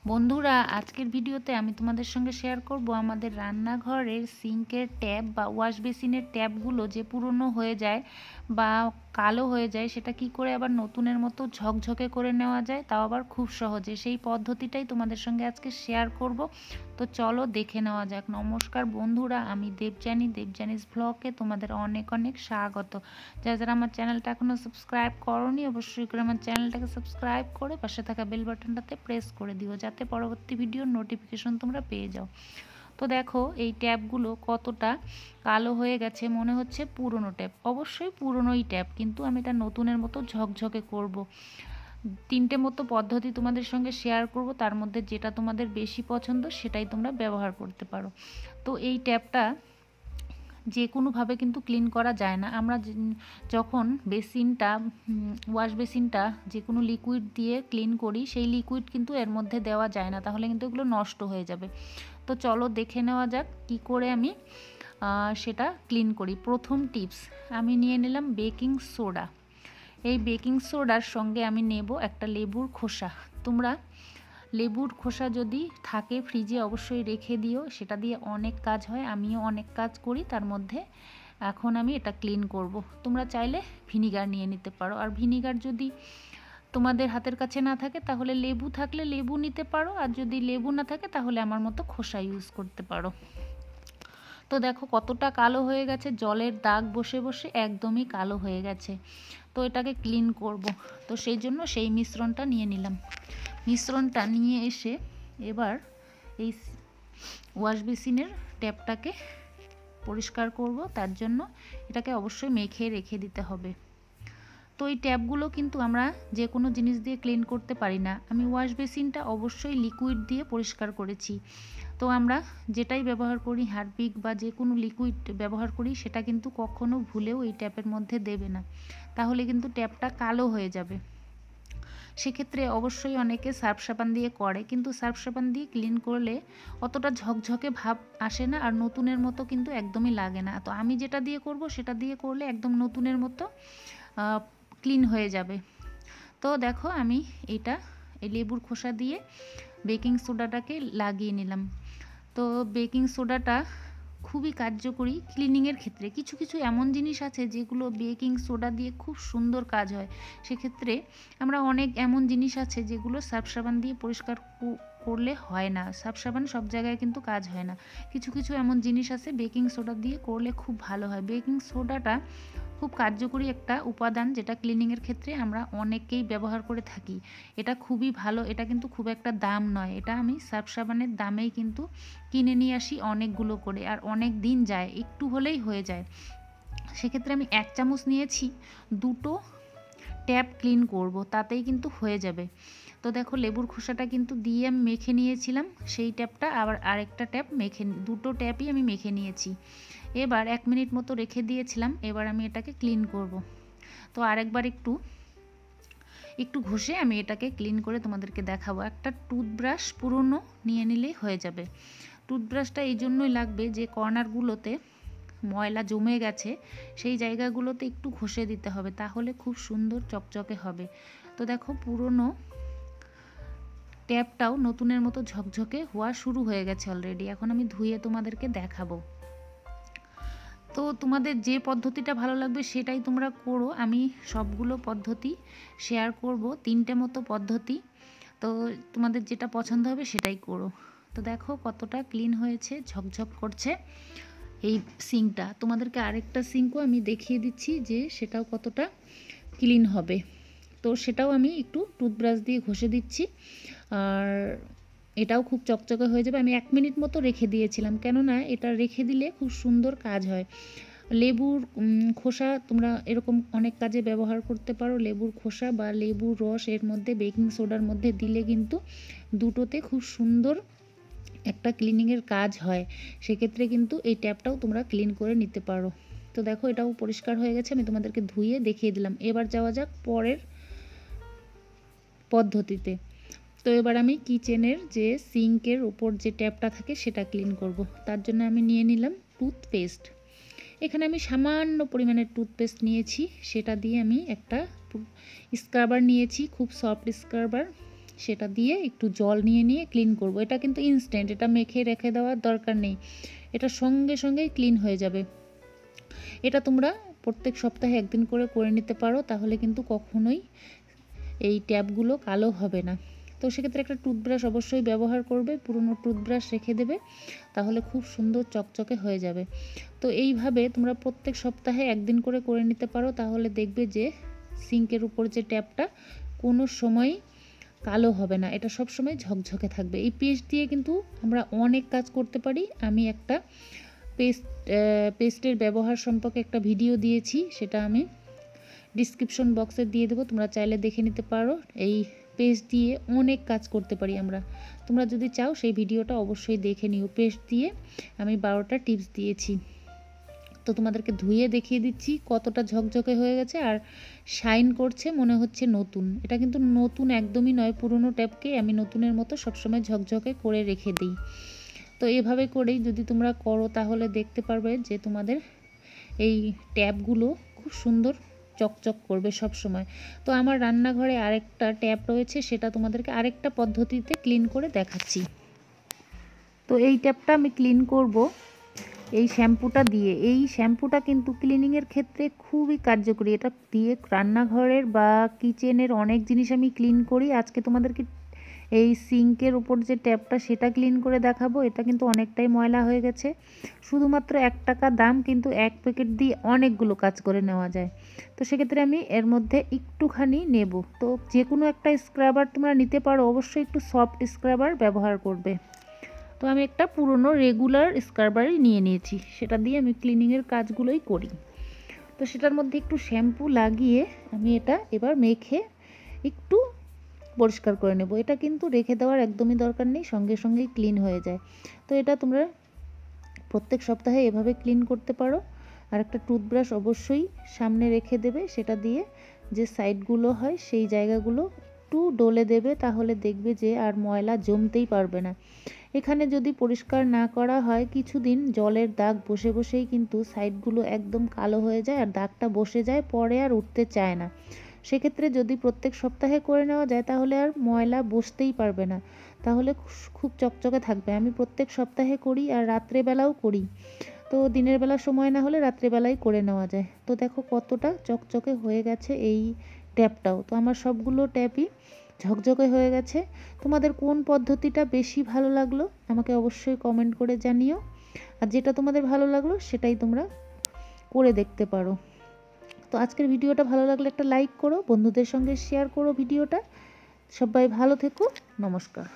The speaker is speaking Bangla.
বন্ধুরা, আজকের ভিডিওতে আমি তোমাদের সঙ্গে শেয়ার করব আমাদের রান্নাঘরের সিঙ্কের ট্যাপ বা ওয়াশ বেসিনের ট্যাপগুলো যে পুরনো হয়ে যায় বা কালো হয়ে যায়, সেটা কি করে আবার নতুনের মতো ঝকঝকে করে নেওয়া যায়, তাও আবার খুব সহজে। সেই পদ্ধতিটাই তোমাদের সঙ্গে আজকে শেয়ার করব। তো চলো দেখে নেওয়া যাক। নমস্কার বন্ধুরা, আমি দেবজানিস ব্লগে তোমাদের অনেক অনেক স্বাগত। যারা যারা আমার চ্যানেলটা এখনও সাবস্ক্রাইব করোনি, অবশ্যই করে আমার চ্যানেলটাকে সাবস্ক্রাইব করে পাশে থাকা বেল বাটনটাতে প্রেস করে দিও, যাতে পরবর্তী ভিডিওর নোটিফিকেশন তোমরা পেয়ে যাও। তো দেখো এই ট্যাপগুলো কতটা কালো হয়ে গেছে, মনে হচ্ছে পুরনো ট্যাপ। অবশ্যই পুরনোই ট্যাপ, কিন্তু আমি এটা নতুনের মতো ঝকঝকে করব। তিনটে মতো পদ্ধতি তোমাদের সঙ্গে শেয়ার করব, তার মধ্যে যেটা তোমাদের বেশি পছন্দ সেটাই তোমরা ব্যবহার করতে পারো। তো এই ট্যাপটা যে কোনোভাবে কিন্তু ক্লিন করা যায় না। আমরা যখন বেসিনটা ওয়াশ বেসিনটা যে কোনো লিকুইড দিয়ে ক্লিন করি, সেই লিকুইড কিন্তু এর মধ্যে দেওয়া যায় না, তাহলে কিন্তু এগুলো নষ্ট হয়ে যাবে। তো চলো দেখে নেওয়া যাক কি করে আমি সেটা ক্লিন করি। প্রথম টিপস, আমি নিয়ে নিলাম বেকিং সোডা। এই বেকিং সোডার সঙ্গে আমি নেব একটা লেবুর খোসা। তোমরা লেবুর খোসা যদি থাকে ফ্রিজে অবশ্যই রেখে দিও, সেটা দিয়ে অনেক কাজ হয়। আমিও অনেক কাজ করি তার মধ্যে। এখন আমি এটা ক্লিন করব। তোমরা চাইলে ভিনিগার নিয়ে নিতে পারো, আর ভিনিগার যদি তোমাদের হাতের কাছে না থাকে তাহলে লেবু থাকলে লেবু নিতে পারো, আর যদি লেবু না থাকে তাহলে আমার মতো খোসা ইউজ করতে পারো। তো দেখো কতটা কালো হয়ে গেছে, জলের দাগ বসে বসে একদমই কালো হয়ে গেছে। তো এটাকে ক্লিন করব, তো সেই জন্য সেই মিশ্রণটা নিয়ে নিলাম। মিশ্রণটা নিয়ে এসে এবার এই ওয়াশ বেসিনের ট্যাপটাকে পরিষ্কার করব। তার জন্য এটাকে অবশ্যই মেখে রেখে দিতে হবে। তো এই ট্যাপগুলো কিন্তু আমরা যে কোনো জিনিস দিয়ে ক্লিন করতে পারি না। আমি ওয়াশ বেসিনটা অবশ্যই লিকুইড দিয়ে পরিষ্কার করেছি। তো আমরা যেটাই ব্যবহার করি, হারপিক বা যে কোনো লিকুইড ব্যবহার করি, সেটা কিন্তু কখনো ভুলেও এই ট্যাপের মধ্যে দেবে না, তাহলে কিন্তু ট্যাপটা কালো হয়ে যাবে। সেক্ষেত্রে অবশ্যই অনেকে সার্ফ সাবান দিয়ে করে, কিন্তু সার্ফ সাবান দিয়ে ক্লিন করলে অতটা ঝকঝকে ভাব আসে না, আর নতুনের মতো কিন্তু একদমই লাগে না। তো আমি যেটা দিয়ে করব সেটা দিয়ে করলে একদম নতুনের মতো ক্লিন হয়ে যাবে। তো দেখো আমি এই লেবুর খোসা দিয়ে বেকিং সোডাটাকে লাগিয়ে নিলাম। তো বেকিং সোডাটা খুবই কার্যকরী ক্লিনিংয়ের ক্ষেত্রে। কিছু কিছু এমন জিনিস আছে যেগুলো বেকিং সোডা দিয়ে খুব সুন্দর কাজ হয়। সেক্ষেত্রে আমরা অনেক এমন জিনিস আছে যেগুলো সার্ফ সাবান দিয়ে পরিষ্কার করলে হয় না। সার্ফ সাবান সব জায়গায় কিন্তু কাজ হয় না। কিছু কিছু এমন জিনিস আছে বেকিং সোডা দিয়ে করলে খুব ভালো হয়। বেকিং সোডাটা খুব কার্যকরী একটা উপাদান, যেটা ক্লিনিংয়ের ক্ষেত্রে আমরা অনেকেই ব্যবহার করে থাকি। এটা খুবই ভালো, এটা কিন্তু খুব একটা দাম নয়। এটা আমি সার্ফ সাবানের দামেই কিন্তু কিনে নিয়ে আসি অনেকগুলো করে, আর অনেক দিন যায়, একটু হলেই হয়ে যায়। সেক্ষেত্রে আমি 1 চামচ নিয়েছি, 2টো ট্যাপ ক্লিন করব, তাতেই কিন্তু হয়ে যাবে। তো দেখো লেবুর খোসাটা কিন্তু দিয়ে আমি মেখে নিয়েছিলাম, সেই ট্যাপটা আবার আরেকটা ট্যাপ মেখে, 2টো ট্যাপই আমি মেখে নিয়েছি। এবার 1 মিনিট মতো রেখে দিয়েছিলাম, এবার আমি এটাকে ক্লিন করব। তো আরেকবার একটু ঘষে আমি এটাকে ক্লিন করে তোমাদেরকে দেখাবো। একটা টুথব্রাশ পুরনো নিয়ে নিলেই হয়ে যাবে। টুথব্রাশটা এই জন্যই লাগবে যে কর্নারগুলোতে ময়লা জমে গেছে, সেই জায়গাগুলোতে একটু ঘষে দিতে হবে, তাহলে খুব সুন্দর চকচকে হবে। তো দেখো পুরনো ট্যাপটাও নতুনের মতো ঝকঝকে হওয়া শুরু হয়ে গেছে অলরেডি। এখন আমি ধুয়ে তোমাদেরকে দেখাবো। তো তোমাদের যে পদ্ধতিটা ভালো লাগবে সেটাই তোমরা করো। আমি সবগুলো পদ্ধতি শেয়ার করব, 3টে মতো পদ্ধতি। তো তোমাদের যেটা পছন্দ হবে সেটাই করো। তো দেখো কতটা ক্লিন হয়েছে, ঝকঝক করছে এই সিঙ্কটা। তোমাদেরকে আরেকটা সিঙ্কও আমি দেখিয়ে দিচ্ছি যে সেটাও কতটা ক্লিন হবে। তো সেটাও আমি একটু টুথব্রাশ দিয়ে ঘষে দিচ্ছি, আর এটাও খুব চকচকে হয়ে যাবে। আমি 1 মিনিট মতো রেখে দিয়েছিলাম, কেননা এটা রেখে দিলে খুব সুন্দর কাজ হয়। লেবুর খোসা তোমরা এরকম অনেক কাজে ব্যবহার করতে পারো। লেবুর খোসা বা লেবুর রস এর মধ্যে বেকিং সোডার মধ্যে দিলে কিন্তু দুটোতে খুব সুন্দর একটা ক্লিনিংয়ের কাজ হয়। সেক্ষেত্রে কিন্তু এই ট্যাপটাও তোমরা ক্লিন করে নিতে পারো। তো দেখো এটাও পরিষ্কার হয়ে গেছে, আমি তোমাদেরকে ধুয়ে দেখিয়ে দিলাম। এবার যাওয়া যাক পরের পদ্ধতিতে। তো এবার আমি কিচেনের যে সিঙ্কের উপর যে ট্যাপটা থাকে সেটা ক্লিন করব। তার জন্য আমি নিয়ে নিলাম টুথপেস্ট। এখানে আমি সামান্য পরিমাণের টুথপেস্ট নিয়েছি, সেটা দিয়ে আমি একটা স্ক্রাবার নিয়েছি, খুব সফট স্ক্রাবার। সেটা দিয়ে একটু জল নিয়ে ক্লিন করব। এটা কিন্তু ইনস্ট্যান্ট, এটা মেখে রেখে দেওয়ার দরকার নেই, এটা সঙ্গে সঙ্গেই ক্লিন হয়ে যাবে। এটা তোমরা প্রত্যেক সপ্তাহে একদিন করে নিতে পারো, তাহলে কিন্তু কখনোই এই ট্যাপগুলো কালো হবে না। তো সেক্ষেত্রে একটা টুথব্রাশ অবশ্যই ব্যবহার করবে, পুরনো টুথব্রাশ রেখে দেবে, তাহলে খুব সুন্দর চকচকে হয়ে যাবে। তো এইভাবে তোমরা প্রত্যেক সপ্তাহে একদিন করে নিতে পারো, তাহলে দেখবে যে সিঙ্কের উপর যে ট্যাপটা কোনো সময় কালো হবে না, এটা সব সময় ঝকঝকে থাকবে। এই পেস্ট দিয়ে কিন্তু আমরা অনেক কাজ করতে পারি। আমি একটা পেস্টের ব্যবহার সম্পর্কে একটা ভিডিও দিয়েছি, সেটা আমি ডিসক্রিপশন বক্সে দিয়ে দেবো, তোমরা চাইলে দেখে নিতে পারো। এই পেস্ট দিয়ে অনেক কাজ করতে পারি আমরা, তোমরা যদি চাও সেই ভিডিওটা অবশ্যই দেখে নিও। পেস্ট দিয়ে আমি 12টা টিপস দিয়েছি। তো তোমাদেরকে ধুয়ে দেখিয়ে দিচ্ছি কতটা ঝকঝকে হয়ে গেছে আর শাইন করছে, মনে হচ্ছে নতুন। এটা কিন্তু নতুন একদমই নয়, পুরনো ট্যাপকে আমি নতুনের মতো সবসময় ঝকঝকে করে রেখে দিই। তো এভাবে করেই যদি তোমরা করো তাহলে দেখতে পারবে যে তোমাদের এই ট্যাপগুলো খুব সুন্দর চকচক করবে সব সময়। তো আমার রান্নাঘরে আরেকটা ট্যাপ রয়েছে, সেটা তোমাদেরকে আরেকটা পদ্ধতিতে ক্লিন করে দেখাচ্ছি। তো এই ট্যাপটা আমি ক্লিন করব এই শ্যাম্পুটা দিয়ে। এই শ্যাম্পুটা কিন্তু ক্লিনিংয়ের ক্ষেত্রে খুবই কার্যকরী, এটা দিয়ে রান্নাঘরের বা কিচেনের অনেক জিনিস আমি ক্লিন করি। আজকে তোমাদেরকে এই সিঙ্কের উপর যে ট্যাপটা সেটা ক্লিন করে দেখাবো। এটা কিন্তু অনেকটাই ময়লা হয়ে গেছে, শুধুমাত্র 1 টাকা দাম, কিন্তু 1 প্যাকেট দিয়ে অনেকগুলো কাজ করে নেওয়া যায়। তো সেক্ষেত্রে আমি এর মধ্যে একটুখানি নেব। তো যে কোনো একটা স্ক্রাবার তোমরা নিতে পারো, অবশ্যই একটু সফট স্ক্রাবার ব্যবহার করবে। তো আমি একটা পুরনো রেগুলার স্ক্রাবারই নিয়ে নিয়েছি, সেটা দিয়ে আমি ক্লিনিংয়ের কাজগুলোই করি। তো সেটার মধ্যে একটু শ্যাম্পু লাগিয়ে আমি এটা এবার মেখে একটু পরিষ্কার করে নেব। এটা কিন্তু রেখে দেওয়ার একদমই দরকার নেই, সঙ্গে সঙ্গেই ক্লিন হয়ে যায়। তো এটা তোমরা প্রত্যেক সপ্তাহে এভাবে ক্লিন করতে পারো। আর একটা টুথব্রাশ অবশ্যই সামনে রেখে দেবে, সেটা দিয়ে যে সাইডগুলো হয় সেই জায়গাগুলো একটু ডলে দেবে, তাহলে দেখবে যে আর ময়লা জমতেই পারবে না। এখানে যদি পরিষ্কার না করা হয়, কিছুদিন জলের দাগ বসেই কিন্তু সাইডগুলো একদম কালো হয়ে যায় আর দাগটা বসে যায়, পরে আর উঠতে চায় না। সেক্ষেত্রে যদি প্রত্যেক সপ্তাহে করে নেওয়া যায় তাহলে আর ময়লা বসতেই পারবে না, তাহলে খুব চকচকে থাকবে। আমি প্রত্যেক সপ্তাহে করি আর রাত্রেবেলাও করি। তো দিনের বেলা সময় না হলে রাত্রেবেলাই করে নেওয়া যায়। তো দেখো কতটা চকচকে হয়ে গেছে এই ট্যাপটাও। তো আমার সবগুলো ট্যাপই ঝকঝকে হয়ে গেছে। তোমাদের কোন পদ্ধতিটা বেশি ভালো লাগলো আমাকে অবশ্যই কমেন্ট করে জানিও, আর যেটা তোমাদের ভালো লাগলো সেটাই তোমরা করে দেখতে পারো। তো আজকের ভিডিওটা ভালো লাগলে একটা লাইক করো, বন্ধুদের সঙ্গে শেয়ার করো ভিডিওটা। সবাই ভালো থেকো, নমস্কার।